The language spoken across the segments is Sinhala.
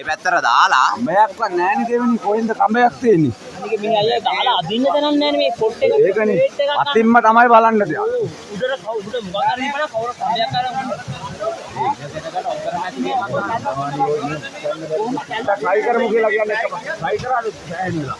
මේ පැත්තට දාලා කඹයක්වත් නැහැ නේ දෙවෙනි කොහෙන්ද කඹයක් තියෙන්නේ? අනික මේ අයියා දාලා අදින්න දෙනක් නැහැ නේ මේ පොට් එක. ඒකනේ අතින්ම තමයි බලන්න දෙයක්. උඩට මොකක් හරි බලලා කවුරු කඹයක් අරන් try කරමු කියලා කියන්නේ තමයි. try කරාද බෑනිලා.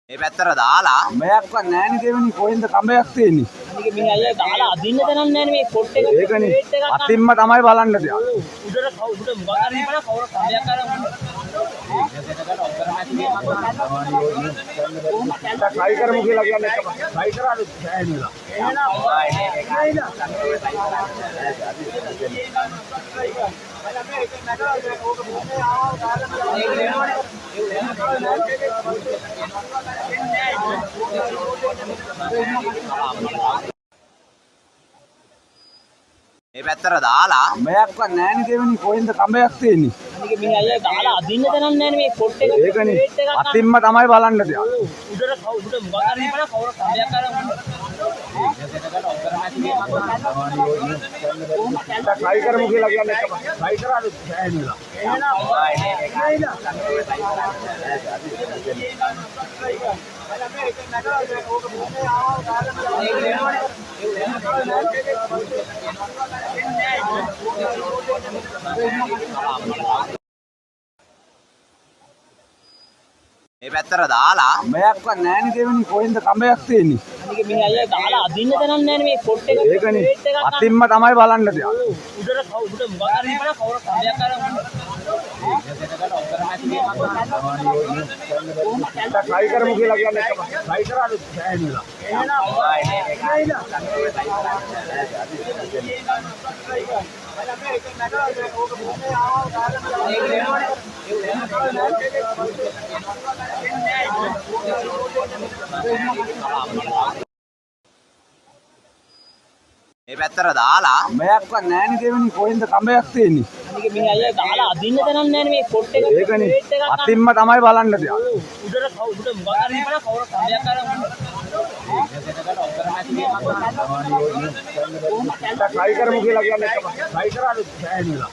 මේ පැත්තට දාලා කඹයක්වත් නැහැ නේ දෙවෙනි කොහෙන්ද කඹයක් තියෙන්නේ? අනික මේ අයියා දාලා අදින්න දෙනක් නැහැ නේ මේ පොට් එක. ඒකනේ අතින්ම තමයි බලන්න දෙයක්. උඩට මොකක් හරි බලලා කවුරු කඹයක් අරන් try කරමු කියලා කියන්නේ තමයි. try කරාද බෑනිලා. මේ පැත්තට දාලා කඹයක්වත් නැහැ නේ දෙවෙනි කොහෙන්ද කඹයක් තියෙන්නේ? අනික මේ අයියා දාලා අදින්න දෙනක් නැහැ නේ මේ පොට් එක. ඒකනේ අතින්ම තමයි බලන්න දෙයක්. උඩට මොකක් හරි බලලා කවුරු කඹයක් අරන් try කරමු කියලා කියන්නේ තමයි. try කරාද බෑනිලා. මේ පැත්තට දාලා කඹයක්වත් නැහැ නේ දෙවෙනි කොහෙන්ද කඹයක් තියෙන්නේ? අනික මේ අයියා දාලා අදින්න දෙනක් නැහැ නේ මේ පොට් එක. ඒකනේ අතින්ම තමයි බලන්න දෙයක්. උඩට මොකක් හරි බලලා කවුරු කඹයක් අරන් try කරමු කියලා කියන්නේ තමයි. try කරාද බෑනිලා. මේ පැත්තට දාලා කඹයක්වත් නැහැ නේ දෙවෙනි කොහෙන්ද කඹයක් තියෙන්නේ? අනික මේ අයියා දාලා අදින්න දෙනක් නැහැ නේ මේ පොට් එක. ඒකනේ අතින්ම තමයි බලන්න දෙයක්. උඩට මොකක් හරි බලලා කවුරු කඹයක් අරන් try කරමු කියලා කියන්නේ තමයි. try කරාද බෑනිලා.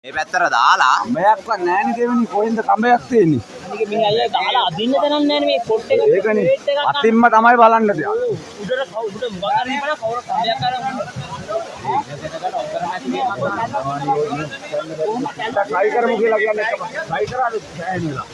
මේ පැත්තට දාලා කඹයක්වත් නැහැ නේ දෙවෙනි කොහෙන්ද කඹයක් තියෙන්නේ? අනික මේ අයියා දාලා අදින්න දෙනක් නැහැ නේ මේ පොට් එක. ඒකනේ අතින්ම තමයි බලන්න දෙයක්. උඩට මොකක් හරි බලලා කවුරු කඹයක් අරන් try කරමු කියලා කියන්නේ තමයි. try කරාද බෑනිලා.